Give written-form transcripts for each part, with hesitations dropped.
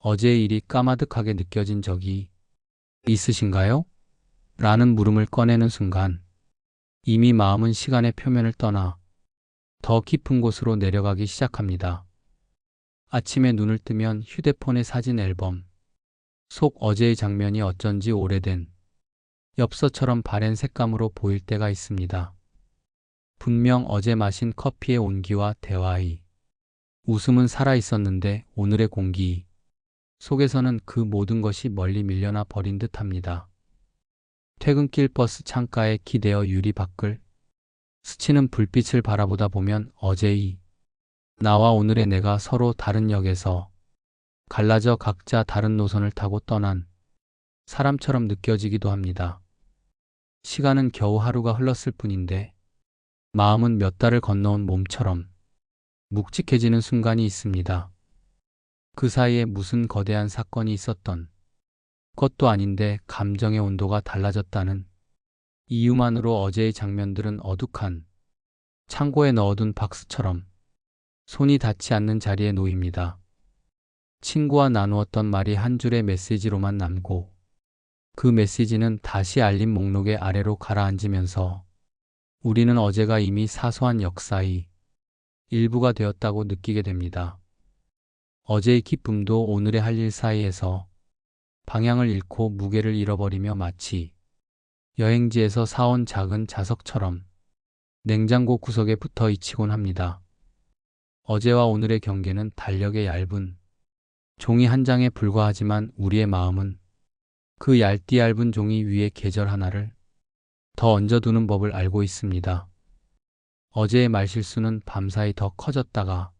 어제의 일이 까마득하게 느껴진 적이 있으신가요? 라는 물음을 꺼내는 순간 이미 마음은 시간의 표면을 떠나 더 깊은 곳으로 내려가기 시작합니다. 아침에 눈을 뜨면 휴대폰의 사진 앨범 속 어제의 장면이 어쩐지 오래된 엽서처럼 바랜 색감으로 보일 때가 있습니다. 분명 어제 마신 커피의 온기와 대화의 웃음은 살아 있었는데 오늘의 공기 속에서는 그 모든 것이 멀리 밀려나 버린 듯합니다. 퇴근길 버스 창가에 기대어 유리 밖을 스치는 불빛을 바라보다 보면 어제의 나와 오늘의 내가 서로 다른 역에서 갈라져 각자 다른 노선을 타고 떠난 사람처럼 느껴지기도 합니다. 시간은 겨우 하루가 흘렀을 뿐인데 마음은 몇 달을 건너온 몸처럼 묵직해지는 순간이 있습니다. 그 사이에 무슨 거대한 사건이 있었던 것도 아닌데 감정의 온도가 달라졌다는 이유만으로 어제의 장면들은 어둑한 창고에 넣어둔 박스처럼 손이 닿지 않는 자리에 놓입니다. 친구와 나누었던 말이 한 줄의 메시지로만 남고 그 메시지는 다시 알림 목록의 아래로 가라앉으면서 우리는 어제가 이미 사소한 역사의 일부가 되었다고 느끼게 됩니다. 어제의 기쁨도 오늘의 할 일 사이에서 방향을 잃고 무게를 잃어버리며 마치 여행지에서 사온 작은 자석처럼 냉장고 구석에 붙어 있히곤 합니다. 어제와 오늘의 경계는 달력의 얇은 종이 한 장에 불과하지만 우리의 마음은 그 얇디 얇은 종이 위에 계절 하나를 더 얹어두는 법을 알고 있습니다. 어제의 말실수는 밤사이 더 커졌다가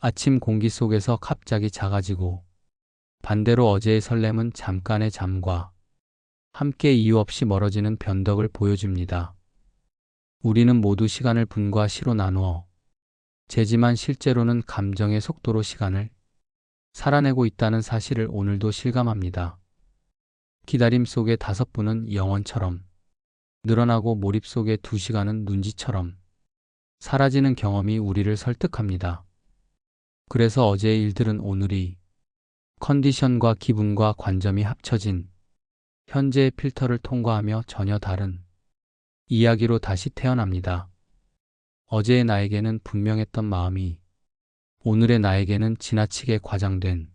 아침 공기 속에서 갑자기 작아지고 반대로 어제의 설렘은 잠깐의 잠과 함께 이유 없이 멀어지는 변덕을 보여줍니다. 우리는 모두 시간을 분과 시로 나누어 재지만 실제로는 감정의 속도로 시간을 살아내고 있다는 사실을 오늘도 실감합니다. 기다림 속의 5분은 영원처럼 늘어나고 몰입 속의 2시간은 눈지처럼 사라지는 경험이 우리를 설득합니다. 그래서 어제의 일들은 오늘이 컨디션과 기분과 관점이 합쳐진 현재의 필터를 통과하며 전혀 다른 이야기로 다시 태어납니다. 어제의 나에게는 분명했던 마음이 오늘의 나에게는 지나치게 과장된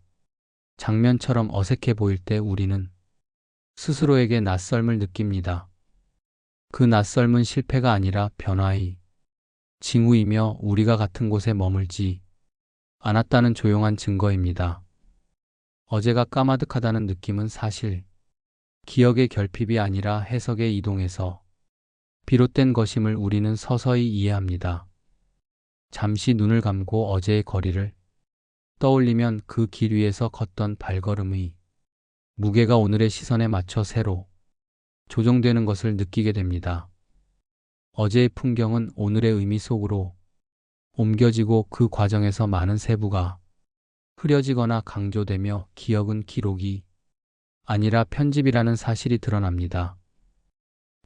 장면처럼 어색해 보일 때 우리는 스스로에게 낯설음을 느낍니다. 그 낯설음은 실패가 아니라 변화의 징후이며 우리가 같은 곳에 머물지 않았다는 조용한 증거입니다. 어제가 까마득하다는 느낌은 사실 기억의 결핍이 아니라 해석의 이동에서 비롯된 것임을 우리는 서서히 이해합니다. 잠시 눈을 감고 어제의 거리를 떠올리면 그 길 위에서 걷던 발걸음의 무게가 오늘의 시선에 맞춰 새로 조정되는 것을 느끼게 됩니다. 어제의 풍경은 오늘의 의미 속으로 옮겨지고 그 과정에서 많은 세부가 흐려지거나 강조되며 기억은 기록이 아니라 편집이라는 사실이 드러납니다.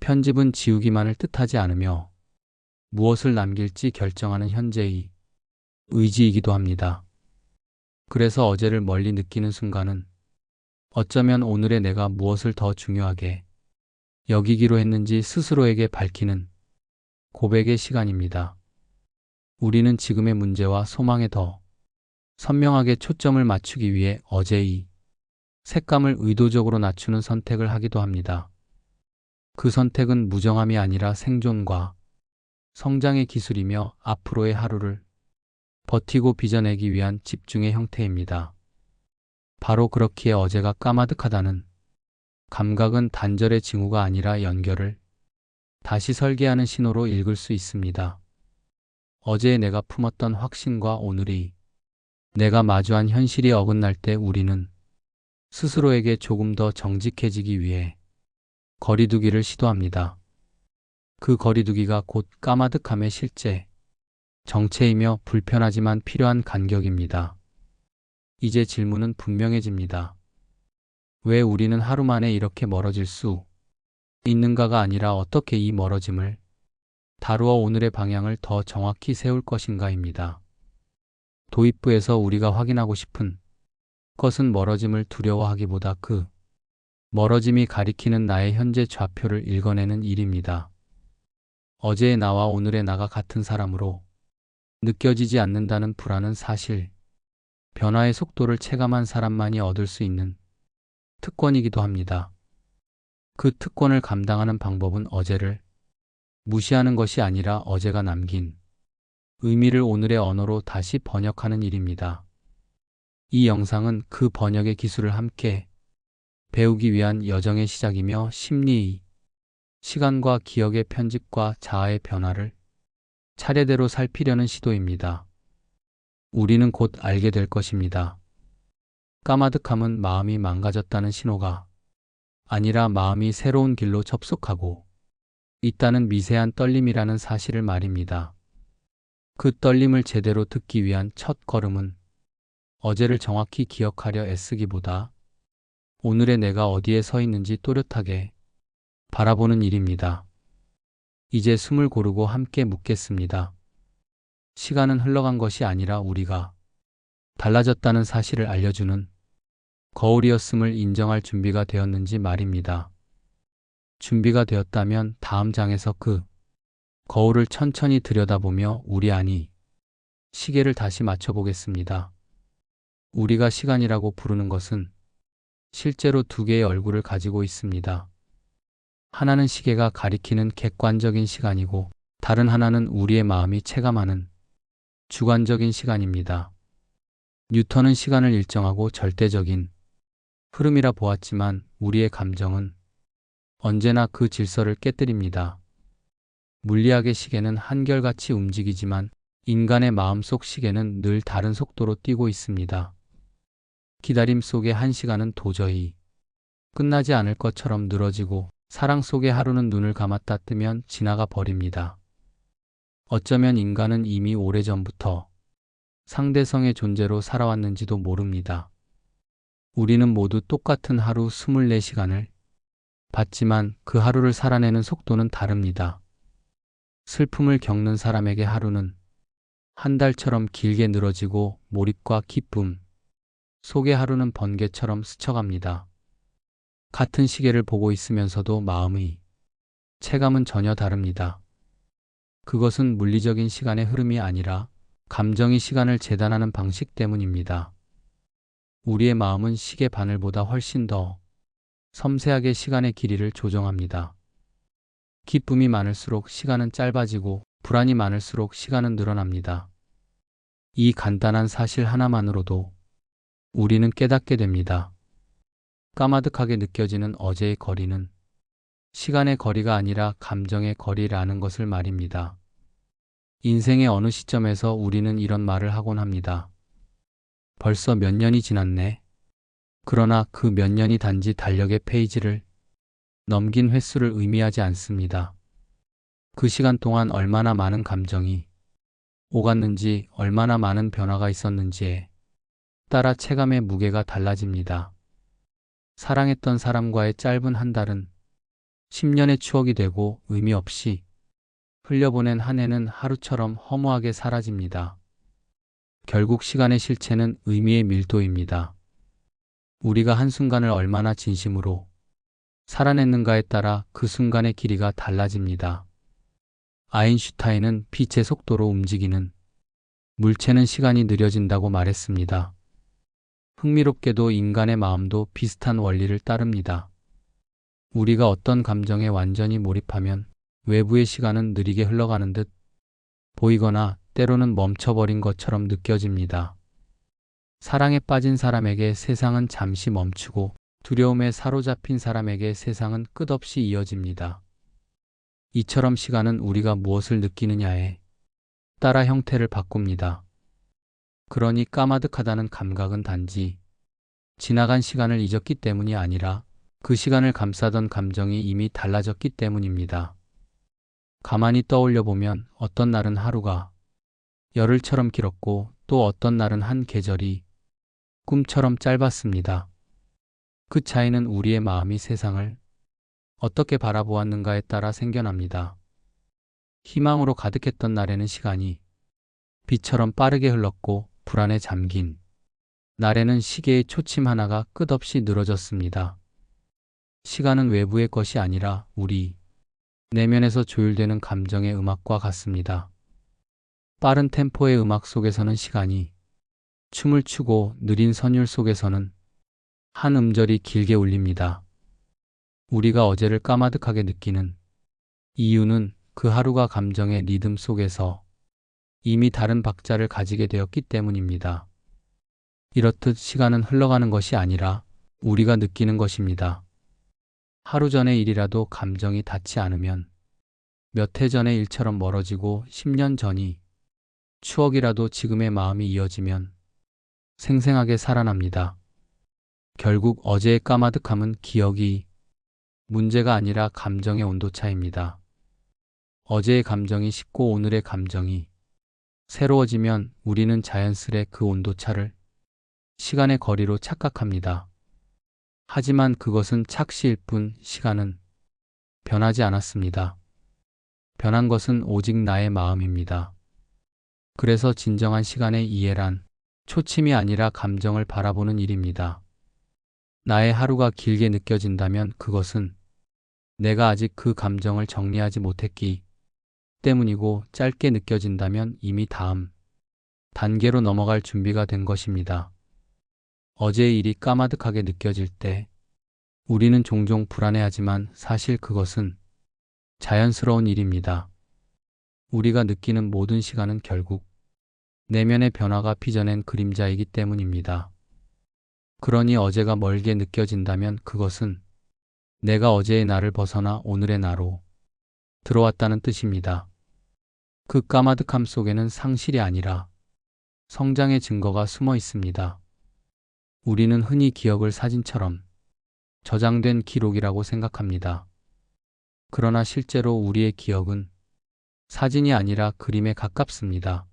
편집은 지우기만을 뜻하지 않으며 무엇을 남길지 결정하는 현재의 의지이기도 합니다. 그래서 어제를 멀리 느끼는 순간은 어쩌면 오늘의 내가 무엇을 더 중요하게 여기기로 했는지 스스로에게 밝히는 고백의 시간입니다. 우리는 지금의 문제와 소망에 더 선명하게 초점을 맞추기 위해 어제의 색감을 의도적으로 낮추는 선택을 하기도 합니다. 그 선택은 무정함이 아니라 생존과 성장의 기술이며 앞으로의 하루를 버티고 빚어내기 위한 집중의 형태입니다. 바로 그렇기에 어제가 까마득하다는 감각은 단절의 징후가 아니라 연결을 다시 설계하는 신호로 읽을 수 있습니다. 어제의 내가 품었던 확신과 오늘의 내가 마주한 현실이 어긋날 때 우리는 스스로에게 조금 더 정직해지기 위해 거리두기를 시도합니다. 그 거리두기가 곧 까마득함의 실제 정체이며 불편하지만 필요한 간격입니다. 이제 질문은 분명해집니다. 왜 우리는 하루 만에 이렇게 멀어질 수 있는가가 아니라 어떻게 이 멀어짐을 다루어 오늘의 방향을 더 정확히 세울 것인가입니다. 도입부에서 우리가 확인하고 싶은 것은 멀어짐을 두려워하기보다 그 멀어짐이 가리키는 나의 현재 좌표를 읽어내는 일입니다. 어제의 나와 오늘의 나가 같은 사람으로 느껴지지 않는다는 불안은 사실 변화의 속도를 체감한 사람만이 얻을 수 있는 특권이기도 합니다. 그 특권을 감당하는 방법은 어제를 무시하는 것이 아니라 어제가 남긴 의미를 오늘의 언어로 다시 번역하는 일입니다. 이 영상은 그 번역의 기술을 함께 배우기 위한 여정의 시작이며 심리의, 시간과 기억의 편집과 자아의 변화를 차례대로 살피려는 시도입니다. 우리는 곧 알게 될 것입니다. 까마득함은 마음이 망가졌다는 신호가 아니라 마음이 새로운 길로 접속하고 있다는 미세한 떨림이라는 사실을 말입니다. 그 떨림을 제대로 듣기 위한 첫 걸음은 어제를 정확히 기억하려 애쓰기보다 오늘의 내가 어디에 서 있는지 또렷하게 바라보는 일입니다. 이제 숨을 고르고 함께 묻겠습니다. 시간은 흘러간 것이 아니라 우리가 달라졌다는 사실을 알려주는 거울이었음을 인정할 준비가 되었는지 말입니다. 준비가 되었다면 다음 장에서 그 거울을 천천히 들여다보며 우리 안이 시계를 다시 맞춰보겠습니다. 우리가 시간이라고 부르는 것은 실제로 두 개의 얼굴을 가지고 있습니다. 하나는 시계가 가리키는 객관적인 시간이고 다른 하나는 우리의 마음이 체감하는 주관적인 시간입니다. 뉴턴은 시간을 일정하고 절대적인 흐름이라 보았지만 우리의 감정은 언제나 그 질서를 깨뜨립니다. 물리학의 시계는 한결같이 움직이지만 인간의 마음속 시계는 늘 다른 속도로 뛰고 있습니다. 기다림 속의 한 시간은 도저히 끝나지 않을 것처럼 늘어지고 사랑 속의 하루는 눈을 감았다 뜨면 지나가 버립니다. 어쩌면 인간은 이미 오래전부터 상대성의 존재로 살아왔는지도 모릅니다. 우리는 모두 똑같은 하루 24시간을 받지만 그 하루를 살아내는 속도는 다릅니다. 슬픔을 겪는 사람에게 하루는 한 달처럼 길게 늘어지고 몰입과 기쁨 속의 하루는 번개처럼 스쳐갑니다. 같은 시계를 보고 있으면서도 마음의 체감은 전혀 다릅니다. 그것은 물리적인 시간의 흐름이 아니라 감정이 시간을 재단하는 방식 때문입니다. 우리의 마음은 시계 바늘보다 훨씬 더 섬세하게 시간의 길이를 조정합니다. 기쁨이 많을수록 시간은 짧아지고 불안이 많을수록 시간은 늘어납니다. 이 간단한 사실 하나만으로도 우리는 깨닫게 됩니다. 까마득하게 느껴지는 어제의 거리는 시간의 거리가 아니라 감정의 거리라는 것을 말입니다. 인생의 어느 시점에서 우리는 이런 말을 하곤 합니다. 벌써 몇 년이 지났네. 그러나 그 몇 년이 단지 달력의 페이지를 넘긴 횟수를 의미하지 않습니다. 그 시간 동안 얼마나 많은 감정이 오갔는지, 얼마나 많은 변화가 있었는지에 따라 체감의 무게가 달라집니다. 사랑했던 사람과의 짧은 한 달은 10년의 추억이 되고 의미 없이 흘려보낸 한 해는 하루처럼 허무하게 사라집니다. 결국 시간의 실체는 의미의 밀도입니다. 우리가 한순간을 얼마나 진심으로 살아냈는가에 따라 그 순간의 길이가 달라집니다. 아인슈타인은 빛의 속도로 움직이는 물체는 시간이 느려진다고 말했습니다. 흥미롭게도 인간의 마음도 비슷한 원리를 따릅니다. 우리가 어떤 감정에 완전히 몰입하면 외부의 시간은 느리게 흘러가는 듯 보이거나 때로는 멈춰버린 것처럼 느껴집니다. 사랑에 빠진 사람에게 세상은 잠시 멈추고 두려움에 사로잡힌 사람에게 세상은 끝없이 이어집니다. 이처럼 시간은 우리가 무엇을 느끼느냐에 따라 형태를 바꿉니다. 그러니 까마득하다는 감각은 단지 지나간 시간을 잊었기 때문이 아니라 그 시간을 감싸던 감정이 이미 달라졌기 때문입니다. 가만히 떠올려 보면 어떤 날은 하루가 열흘처럼 길었고 또 어떤 날은 한 계절이 꿈처럼 짧았습니다. 그 차이는 우리의 마음이 세상을 어떻게 바라보았는가에 따라 생겨납니다. 희망으로 가득했던 날에는 시간이 빛처럼 빠르게 흘렀고 불안에 잠긴 날에는 시계의 초침 하나가 끝없이 늘어졌습니다. 시간은 외부의 것이 아니라 우리 내면에서 조율되는 감정의 음악과 같습니다. 빠른 템포의 음악 속에서는 시간이 춤을 추고 느린 선율 속에서는 한 음절이 길게 울립니다. 우리가 어제를 까마득하게 느끼는 이유는 그 하루가 감정의 리듬 속에서 이미 다른 박자를 가지게 되었기 때문입니다. 이렇듯 시간은 흘러가는 것이 아니라 우리가 느끼는 것입니다. 하루 전의 일이라도 감정이 닿지 않으면 몇 해 전의 일처럼 멀어지고 10년 전이 추억이라도 지금의 마음이 이어지면 생생하게 살아납니다. 결국 어제의 까마득함은 기억이 문제가 아니라 감정의 온도차입니다. 어제의 감정이 식고 오늘의 감정이 새로워지면 우리는 자연스레 그 온도차를 시간의 거리로 착각합니다. 하지만 그것은 착시일 뿐 시간은 변하지 않았습니다. 변한 것은 오직 나의 마음입니다. 그래서 진정한 시간의 이해란 초침이 아니라 감정을 바라보는 일입니다. 나의 하루가 길게 느껴진다면 그것은 내가 아직 그 감정을 정리하지 못했기 때문이고, 짧게 느껴진다면 이미 다음 단계로 넘어갈 준비가 된 것입니다. 어제의 일이 까마득하게 느껴질 때 우리는 종종 불안해하지만 사실 그것은 자연스러운 일입니다. 우리가 느끼는 모든 시간은 결국 내면의 변화가 빚어낸 그림자이기 때문입니다. 그러니 어제가 멀게 느껴진다면 그것은 내가 어제의 나를 벗어나 오늘의 나로 들어왔다는 뜻입니다. 그 까마득함 속에는 상실이 아니라 성장의 증거가 숨어 있습니다. 우리는 흔히 기억을 사진처럼 저장된 기록이라고 생각합니다. 그러나 실제로 우리의 기억은 사진이 아니라 그림에 가깝습니다.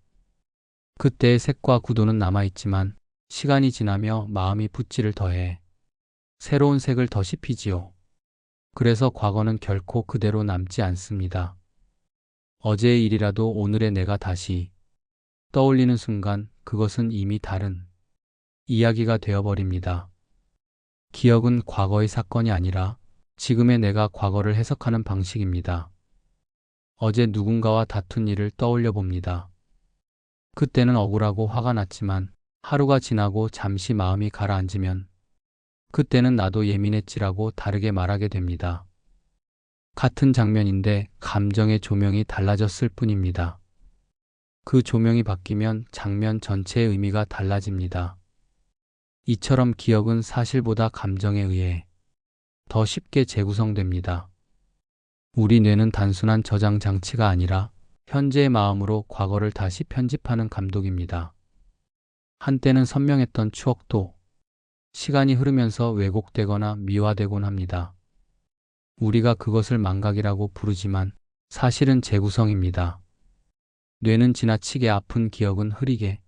그때의 색과 구도는 남아있지만 시간이 지나며 마음이 붓질을 더해 새로운 색을 더 씹히지요. 그래서 과거는 결코 그대로 남지 않습니다. 어제의 일이라도 오늘의 내가 다시 떠올리는 순간 그것은 이미 다른 이야기가 되어버립니다. 기억은 과거의 사건이 아니라 지금의 내가 과거를 해석하는 방식입니다. 어제 누군가와 다툰 일을 떠올려 봅니다. 그때는 억울하고 화가 났지만 하루가 지나고 잠시 마음이 가라앉으면 그때는 나도 예민했지라고 다르게 말하게 됩니다. 같은 장면인데 감정의 조명이 달라졌을 뿐입니다. 그 조명이 바뀌면 장면 전체의 의미가 달라집니다. 이처럼 기억은 사실보다 감정에 의해 더 쉽게 재구성됩니다. 우리 뇌는 단순한 저장 장치가 아니라 현재의 마음으로 과거를 다시 편집하는 감독입니다. 한때는 선명했던 추억도 시간이 흐르면서 왜곡되거나 미화되곤 합니다. 우리가 그것을 망각이라고 부르지만 사실은 재구성입니다. 뇌는 지나치게 아픈 기억은 흐리게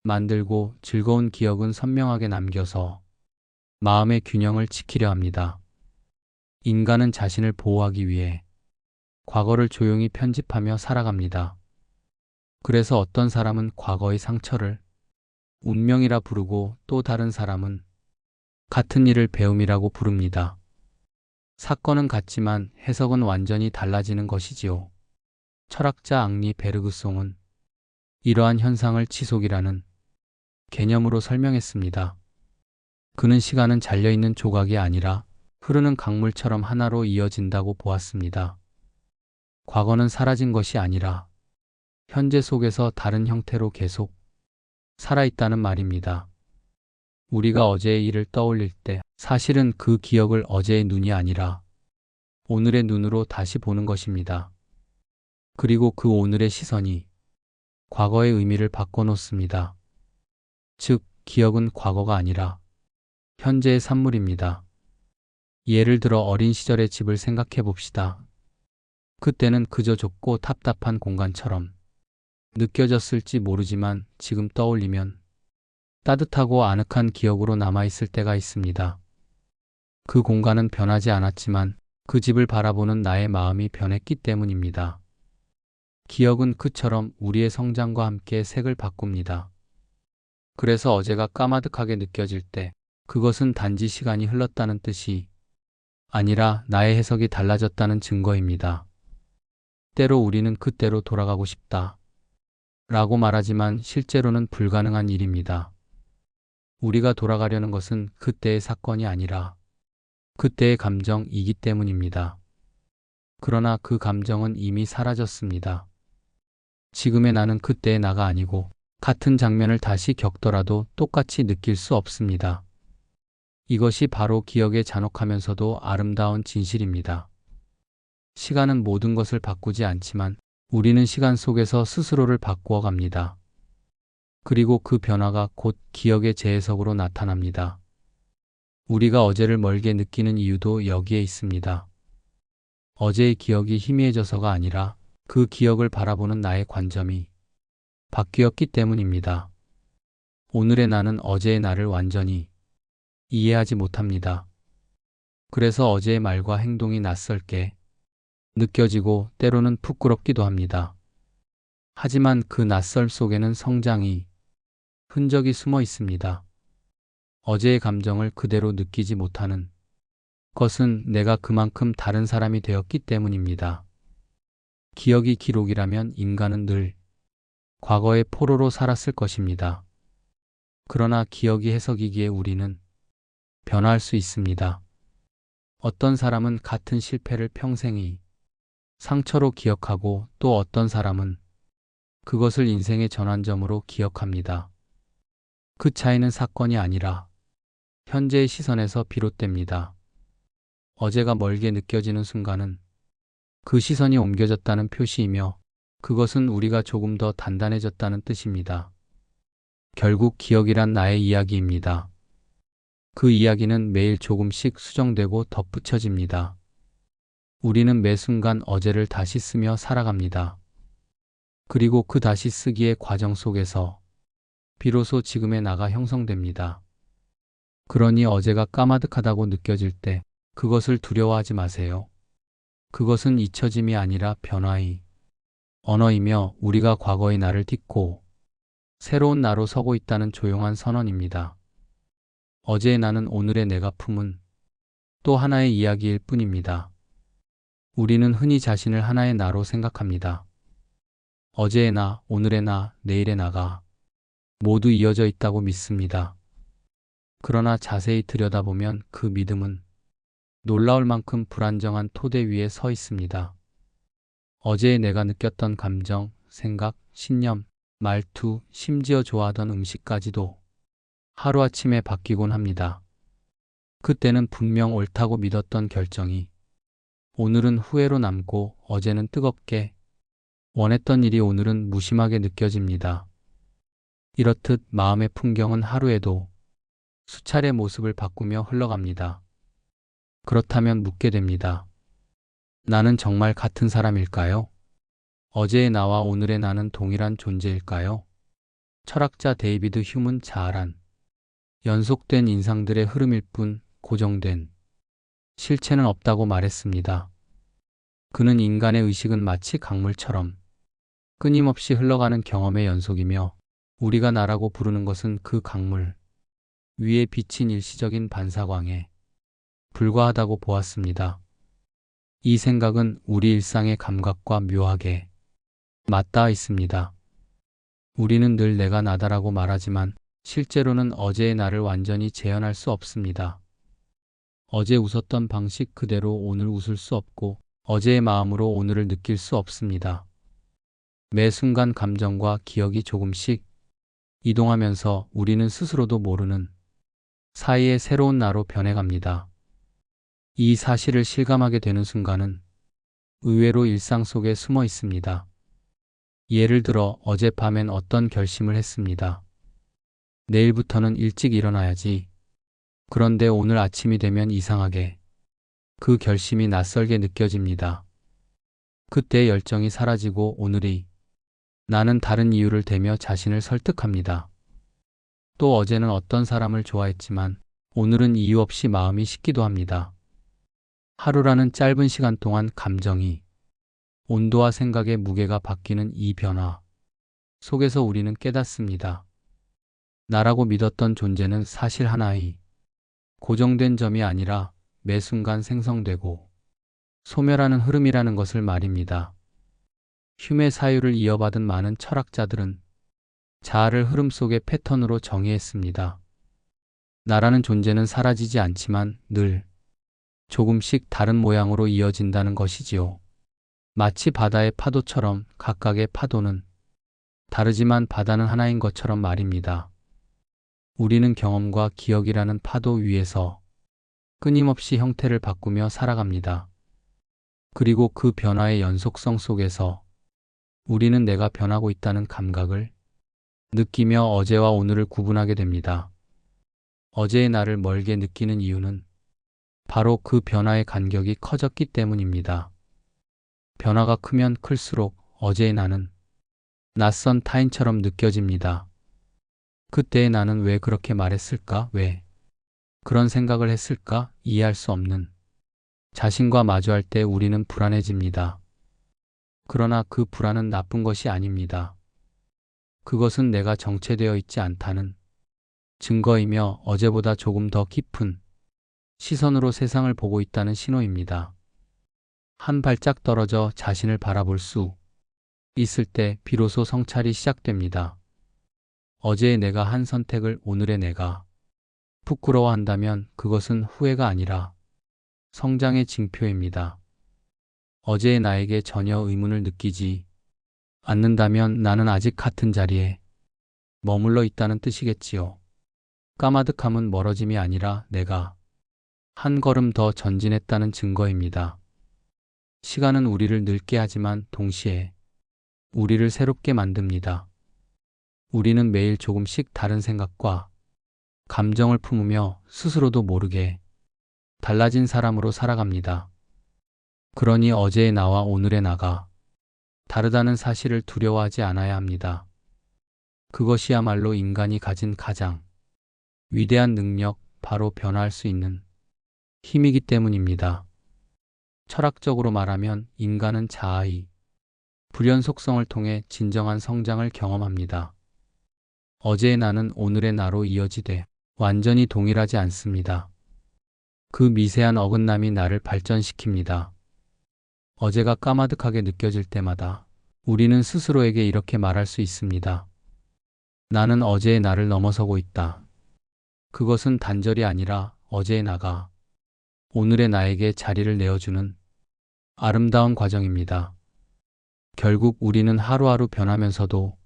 만들고 즐거운 기억은 선명하게 남겨서 마음의 균형을 지키려 합니다. 인간은 자신을 보호하기 위해 과거를 조용히 편집하며 살아갑니다. 그래서 어떤 사람은 과거의 상처를 운명이라 부르고 또 다른 사람은 같은 일을 배움이라고 부릅니다. 사건은 같지만 해석은 완전히 달라지는 것이지요. 철학자 앙리 베르그송은 이러한 현상을 지속이라는 개념으로 설명했습니다. 그는 시간은 잘려있는 조각이 아니라 흐르는 강물처럼 하나로 이어진다고 보았습니다. 과거는 사라진 것이 아니라 현재 속에서 다른 형태로 계속 살아있다는 말입니다. 우리가 어제의 일을 떠올릴 때 사실은 그 기억을 어제의 눈이 아니라 오늘의 눈으로 다시 보는 것입니다. 그리고 그 오늘의 시선이 과거의 의미를 바꿔놓습니다. 즉, 기억은 과거가 아니라 현재의 산물입니다. 예를 들어 어린 시절의 집을 생각해 봅시다. 그때는 그저 좁고 답답한 공간처럼 느껴졌을지 모르지만 지금 떠올리면 따뜻하고 아늑한 기억으로 남아있을 때가 있습니다. 그 공간은 변하지 않았지만 그 집을 바라보는 나의 마음이 변했기 때문입니다. 기억은 그처럼 우리의 성장과 함께 색을 바꿉니다. 그래서 어제가 까마득하게 느껴질 때 그것은 단지 시간이 흘렀다는 뜻이 아니라 나의 해석이 달라졌다는 증거입니다. 때로 우리는 그때로 돌아가고 싶다 라고 말하지만 실제로는 불가능한 일입니다. 우리가 돌아가려는 것은 그때의 사건이 아니라 그때의 감정이기 때문입니다. 그러나 그 감정은 이미 사라졌습니다. 지금의 나는 그때의 나가 아니고 같은 장면을 다시 겪더라도 똑같이 느낄 수 없습니다. 이것이 바로 기억의 잔혹하면서도 아름다운 진실입니다. 시간은 모든 것을 바꾸지 않지만 우리는 시간 속에서 스스로를 바꾸어 갑니다. 그리고 그 변화가 곧 기억의 재해석으로 나타납니다. 우리가 어제를 멀게 느끼는 이유도 여기에 있습니다. 어제의 기억이 희미해져서가 아니라 그 기억을 바라보는 나의 관점이 바뀌었기 때문입니다. 오늘의 나는 어제의 나를 완전히 이해하지 못합니다. 그래서 어제의 말과 행동이 낯설게 느껴지고 때로는 부끄럽기도 합니다. 하지만 그 낯설 속에는 성장이 흔적이 숨어 있습니다. 어제의 감정을 그대로 느끼지 못하는 것은 내가 그만큼 다른 사람이 되었기 때문입니다. 기억이 기록이라면 인간은 늘 과거의 포로로 살았을 것입니다. 그러나 기억이 해석이기에 우리는 변화할 수 있습니다. 어떤 사람은 같은 실패를 평생의 상처로 기억하고 또 어떤 사람은 그것을 인생의 전환점으로 기억합니다. 그 차이는 사건이 아니라 현재의 시선에서 비롯됩니다. 어제가 멀게 느껴지는 순간은 그 시선이 옮겨졌다는 표시이며 그것은 우리가 조금 더 단단해졌다는 뜻입니다. 결국 기억이란 나의 이야기입니다. 그 이야기는 매일 조금씩 수정되고 덧붙여집니다. 우리는 매 순간 어제를 다시 쓰며 살아갑니다. 그리고 그 다시 쓰기의 과정 속에서 비로소 지금의 나가 형성됩니다. 그러니 어제가 까마득하다고 느껴질 때 그것을 두려워하지 마세요. 그것은 잊혀짐이 아니라 변화의 언어이며 우리가 과거의 나를 딛고 새로운 나로 서고 있다는 조용한 선언입니다. 어제의 나는 오늘의 내가 품은 또 하나의 이야기일 뿐입니다. 우리는 흔히 자신을 하나의 나로 생각합니다. 어제의 나, 오늘의 나, 내일의 나가 모두 이어져 있다고 믿습니다. 그러나 자세히 들여다보면 그 믿음은 놀라울 만큼 불안정한 토대 위에 서 있습니다. 어제의 내가 느꼈던 감정, 생각, 신념, 말투, 심지어 좋아하던 음식까지도 하루아침에 바뀌곤 합니다. 그때는 분명 옳다고 믿었던 결정이 오늘은 후회로 남고 어제는 뜨겁게 원했던 일이 오늘은 무심하게 느껴집니다. 이렇듯 마음의 풍경은 하루에도 수차례 모습을 바꾸며 흘러갑니다. 그렇다면 묻게 됩니다. 나는 정말 같은 사람일까요? 어제의 나와 오늘의 나는 동일한 존재일까요? 철학자 데이비드 휴먼 자아란 연속된 인상들의 흐름일 뿐 고정된 실체는 없다고 말했습니다. 그는 인간의 의식은 마치 강물처럼 끊임없이 흘러가는 경험의 연속이며 우리가 나라고 부르는 것은 그 강물 위에 비친 일시적인 반사광에 불과하다고 보았습니다. 이 생각은 우리 일상의 감각과 묘하게 맞닿아 있습니다. 우리는 늘 내가 나다라고 말하지만 실제로는 어제의 나를 완전히 재현할 수 없습니다. 어제 웃었던 방식 그대로 오늘 웃을 수 없고 어제의 마음으로 오늘을 느낄 수 없습니다. 매 순간 감정과 기억이 조금씩 이동하면서 우리는 스스로도 모르는 사이에 새로운 나로 변해갑니다. 이 사실을 실감하게 되는 순간은 의외로 일상 속에 숨어 있습니다. 예를 들어 어젯밤엔 어떤 결심을 했습니다. 내일부터는 일찍 일어나야지. 그런데 오늘 아침이 되면 이상하게 그 결심이 낯설게 느껴집니다. 그때의 열정이 사라지고 오늘이 나는 다른 이유를 대며 자신을 설득합니다. 또 어제는 어떤 사람을 좋아했지만 오늘은 이유 없이 마음이 식기도 합니다. 하루라는 짧은 시간 동안 감정이 온도와 생각의 무게가 바뀌는 이 변화 속에서 우리는 깨닫습니다. 나라고 믿었던 존재는 사실 하나의 고정된 점이 아니라 매 순간 생성되고 소멸하는 흐름이라는 것을 말입니다. 휴메 사유를 이어받은 많은 철학자들은 자아를 흐름 속의 패턴으로 정의했습니다. 나라는 존재는 사라지지 않지만 늘 조금씩 다른 모양으로 이어진다는 것이지요. 마치 바다의 파도처럼 각각의 파도는 다르지만 바다는 하나인 것처럼 말입니다. 우리는 경험과 기억이라는 파도 위에서 끊임없이 형태를 바꾸며 살아갑니다. 그리고 그 변화의 연속성 속에서 우리는 내가 변하고 있다는 감각을 느끼며 어제와 오늘을 구분하게 됩니다. 어제의 나를 멀게 느끼는 이유는 바로 그 변화의 간격이 커졌기 때문입니다. 변화가 크면 클수록 어제의 나는 낯선 타인처럼 느껴집니다. 그때의 나는 왜 그렇게 말했을까? 왜 그런 생각을 했을까? 이해할 수 없는 자신과 마주할 때 우리는 불안해집니다. 그러나 그 불안은 나쁜 것이 아닙니다. 그것은 내가 정체되어 있지 않다는 증거이며 어제보다 조금 더 깊은 시선으로 세상을 보고 있다는 신호입니다. 한 발짝 떨어져 자신을 바라볼 수 있을 때 비로소 성찰이 시작됩니다. 어제의 내가 한 선택을 오늘의 내가 부끄러워한다면 그것은 후회가 아니라 성장의 징표입니다. 어제의 나에게 전혀 의문을 느끼지 않는다면 나는 아직 같은 자리에 머물러 있다는 뜻이겠지요. 까마득함은 멀어짐이 아니라 내가 한 걸음 더 전진했다는 증거입니다. 시간은 우리를 늙게 하지만 동시에 우리를 새롭게 만듭니다. 우리는 매일 조금씩 다른 생각과 감정을 품으며 스스로도 모르게 달라진 사람으로 살아갑니다. 그러니 어제의 나와 오늘의 나가 다르다는 사실을 두려워하지 않아야 합니다. 그것이야말로 인간이 가진 가장 위대한 능력, 바로 변화할 수 있는 힘이기 때문입니다. 철학적으로 말하면 인간은 자아의 불연속성을 통해 진정한 성장을 경험합니다. 어제의 나는 오늘의 나로 이어지되 완전히 동일하지 않습니다. 그 미세한 어긋남이 나를 발전시킵니다. 어제가 까마득하게 느껴질 때마다 우리는 스스로에게 이렇게 말할 수 있습니다. 나는 어제의 나를 넘어서고 있다. 그것은 단절이 아니라 어제의 나가 오늘의 나에게 자리를 내어주는 아름다운 과정입니다. 결국 우리는 하루하루 변하면서도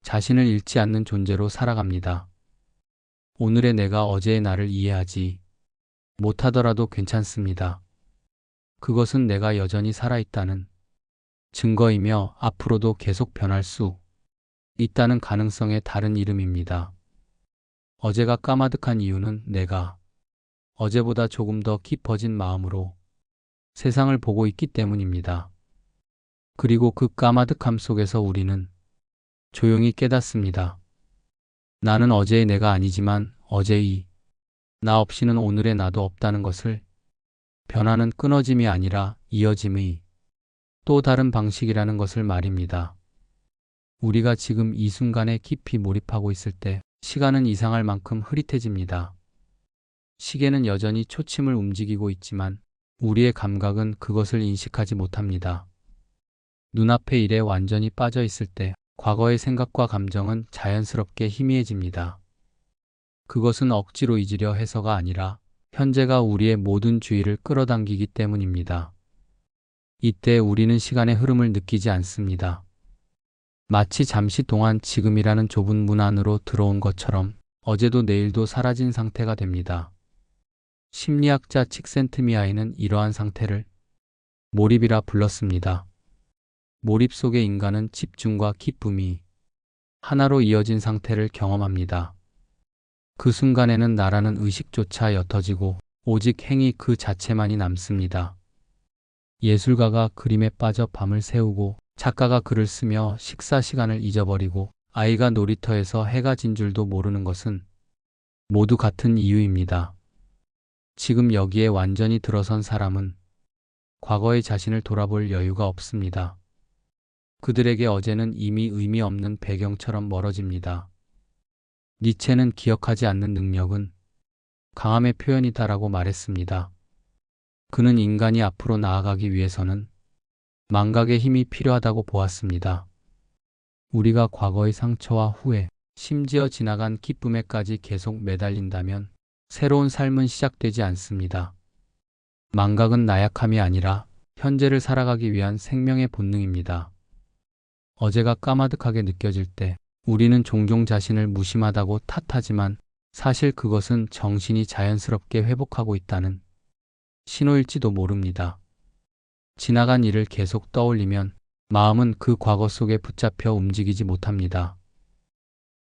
자신을 잃지 않는 존재로 살아갑니다. 오늘의 내가 어제의 나를 이해하지 못하더라도 괜찮습니다. 그것은 내가 여전히 살아있다는 증거이며 앞으로도 계속 변할 수 있다는 가능성의 다른 이름입니다. 어제가 까마득한 이유는 내가 어제보다 조금 더 깊어진 마음으로 세상을 보고 있기 때문입니다. 그리고 그 까마득함 속에서 우리는 조용히 깨닫습니다. 나는 어제의 내가 아니지만 어제의 나 없이는 오늘의 나도 없다는 것을. 변화는 끊어짐이 아니라 이어짐의 또 다른 방식이라는 것을 말입니다. 우리가 지금 이 순간에 깊이 몰입하고 있을 때 시간은 이상할 만큼 흐릿해집니다. 시계는 여전히 초침을 움직이고 있지만 우리의 감각은 그것을 인식하지 못합니다. 눈앞의 일에 완전히 빠져 있을 때 과거의 생각과 감정은 자연스럽게 희미해집니다. 그것은 억지로 잊으려 해서가 아니라 현재가 우리의 모든 주의를 끌어당기기 때문입니다. 이때 우리는 시간의 흐름을 느끼지 않습니다. 마치 잠시 동안 지금이라는 좁은 문 안으로 들어온 것처럼 어제도 내일도 사라진 상태가 됩니다. 심리학자 칙센트미하이는 이러한 상태를 몰입이라 불렀습니다. 몰입 속의 인간은 집중과 기쁨이 하나로 이어진 상태를 경험합니다. 그 순간에는 나라는 의식조차 옅어지고 오직 행위 그 자체만이 남습니다. 예술가가 그림에 빠져 밤을 새우고 작가가 글을 쓰며 식사 시간을 잊어버리고 아이가 놀이터에서 해가 진 줄도 모르는 것은 모두 같은 이유입니다. 지금 여기에 완전히 들어선 사람은 과거의 자신을 돌아볼 여유가 없습니다. 그들에게 어제는 이미 의미 없는 배경처럼 멀어집니다. 니체는 기억하지 않는 능력은 강함의 표현이다라고 말했습니다. 그는 인간이 앞으로 나아가기 위해서는 망각의 힘이 필요하다고 보았습니다. 우리가 과거의 상처와 후회, 심지어 지나간 기쁨에까지 계속 매달린다면 새로운 삶은 시작되지 않습니다. 망각은 나약함이 아니라 현재를 살아가기 위한 생명의 본능입니다. 어제가 까마득하게 느껴질 때 우리는 종종 자신을 무심하다고 탓하지만 사실 그것은 정신이 자연스럽게 회복하고 있다는 신호일지도 모릅니다. 지나간 일을 계속 떠올리면 마음은 그 과거 속에 붙잡혀 움직이지 못합니다.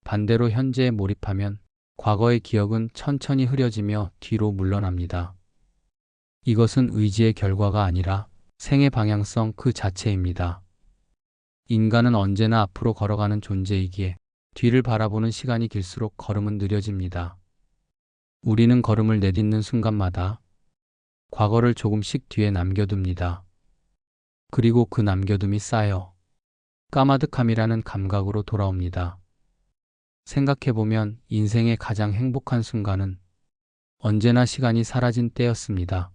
반대로 현재에 몰입하면 과거의 기억은 천천히 흐려지며 뒤로 물러납니다. 이것은 의지의 결과가 아니라 생의 방향성 그 자체입니다. 인간은 언제나 앞으로 걸어가는 존재이기에 뒤를 바라보는 시간이 길수록 걸음은 느려집니다. 우리는 걸음을 내딛는 순간마다 과거를 조금씩 뒤에 남겨둡니다. 그리고 그 남겨둠이 쌓여 까마득함이라는 감각으로 돌아옵니다. 생각해보면 인생의 가장 행복한 순간은 언제나 시간이 사라진 때였습니다.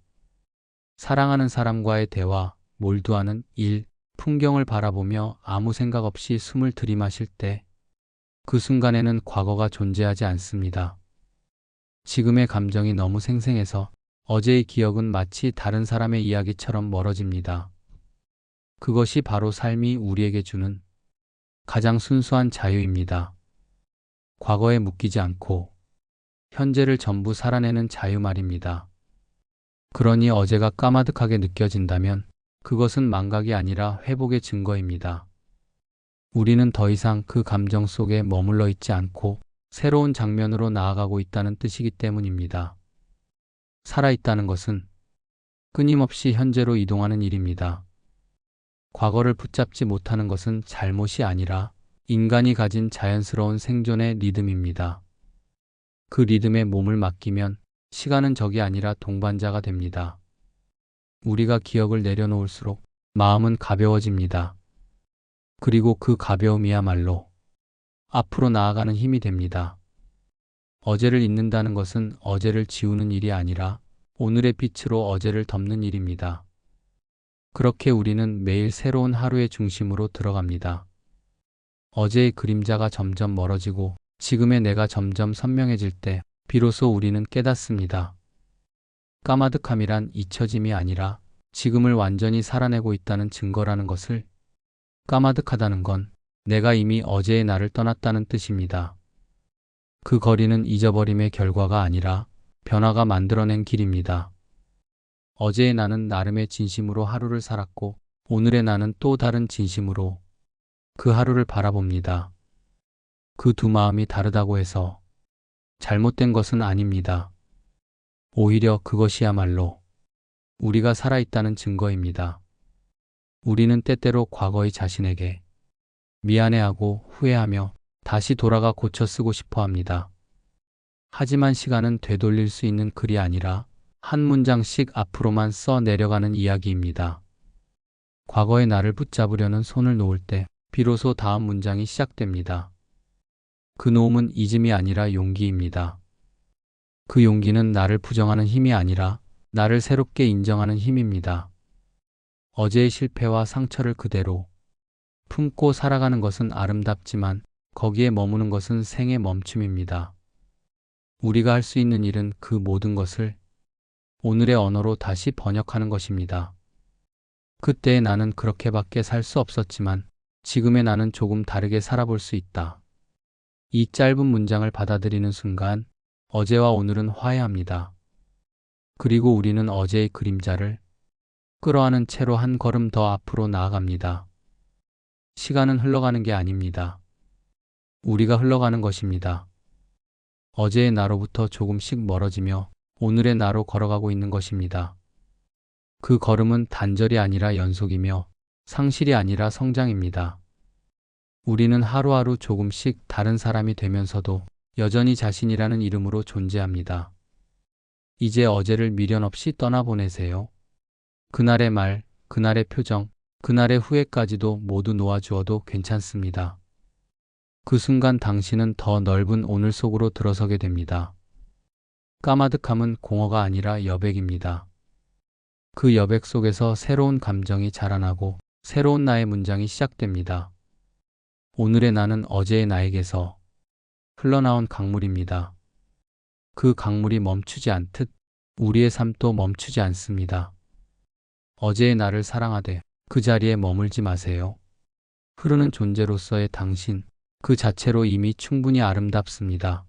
사랑하는 사람과의 대화, 몰두하는 일, 풍경을 바라보며 아무 생각 없이 숨을 들이마실 때 그 순간에는 과거가 존재하지 않습니다. 지금의 감정이 너무 생생해서 어제의 기억은 마치 다른 사람의 이야기처럼 멀어집니다. 그것이 바로 삶이 우리에게 주는 가장 순수한 자유입니다. 과거에 묶이지 않고 현재를 전부 살아내는 자유 말입니다. 그러니 어제가 까마득하게 느껴진다면 그것은 망각이 아니라 회복의 증거입니다. 우리는 더 이상 그 감정 속에 머물러 있지 않고 새로운 장면으로 나아가고 있다는 뜻이기 때문입니다. 살아있다는 것은 끊임없이 현재로 이동하는 일입니다. 과거를 붙잡지 못하는 것은 잘못이 아니라 인간이 가진 자연스러운 생존의 리듬입니다. 그 리듬에 몸을 맡기면 시간은 적이 아니라 동반자가 됩니다. 우리가 기억을 내려놓을수록 마음은 가벼워집니다. 그리고 그 가벼움이야말로 앞으로 나아가는 힘이 됩니다. 어제를 잊는다는 것은 어제를 지우는 일이 아니라 오늘의 빛으로 어제를 덮는 일입니다. 그렇게 우리는 매일 새로운 하루의 중심으로 들어갑니다. 어제의 그림자가 점점 멀어지고 지금의 내가 점점 선명해질 때 비로소 우리는 깨닫습니다. 까마득함이란 잊혀짐이 아니라 지금을 완전히 살아내고 있다는 증거라는 것을. 까마득하다는 건 내가 이미 어제의 나를 떠났다는 뜻입니다. 그 거리는 잊어버림의 결과가 아니라 변화가 만들어낸 길입니다. 어제의 나는 나름의 진심으로 하루를 살았고 오늘의 나는 또 다른 진심으로 그 하루를 바라봅니다. 그 두 마음이 다르다고 해서 잘못된 것은 아닙니다. 오히려 그것이야말로 우리가 살아있다는 증거입니다. 우리는 때때로 과거의 자신에게 미안해하고 후회하며 다시 돌아가 고쳐 쓰고 싶어 합니다. 하지만 시간은 되돌릴 수 있는 글이 아니라 한 문장씩 앞으로만 써 내려가는 이야기입니다. 과거의 나를 붙잡으려는 손을 놓을 때 비로소 다음 문장이 시작됩니다. 그 놓음은 잊음이 아니라 용기입니다. 그 용기는 나를 부정하는 힘이 아니라 나를 새롭게 인정하는 힘입니다. 어제의 실패와 상처를 그대로 품고 살아가는 것은 아름답지만 거기에 머무는 것은 생의 멈춤입니다. 우리가 할 수 있는 일은 그 모든 것을 오늘의 언어로 다시 번역하는 것입니다. 그때의 나는 그렇게밖에 살 수 없었지만 지금의 나는 조금 다르게 살아볼 수 있다. 이 짧은 문장을 받아들이는 순간 어제와 오늘은 화해합니다. 그리고 우리는 어제의 그림자를 끌어안은 채로 한 걸음 더 앞으로 나아갑니다. 시간은 흘러가는 게 아닙니다. 우리가 흘러가는 것입니다. 어제의 나로부터 조금씩 멀어지며 오늘의 나로 걸어가고 있는 것입니다. 그 걸음은 단절이 아니라 연속이며 상실이 아니라 성장입니다. 우리는 하루하루 조금씩 다른 사람이 되면서도 여전히 자신이라는 이름으로 존재합니다. 이제 어제를 미련 없이 떠나보내세요. 그날의 말, 그날의 표정, 그날의 후회까지도 모두 놓아주어도 괜찮습니다. 그 순간 당신은 더 넓은 오늘 속으로 들어서게 됩니다. 까마득함은 공허가 아니라 여백입니다. 그 여백 속에서 새로운 감정이 자라나고 새로운 나의 문장이 시작됩니다. 오늘의 나는 어제의 나에게서 흘러나온 강물입니다. 그 강물이 멈추지 않듯 우리의 삶도 멈추지 않습니다. 어제의 나를 사랑하되 그 자리에 머물지 마세요. 흐르는 존재로서의 당신, 그 자체로 이미 충분히 아름답습니다.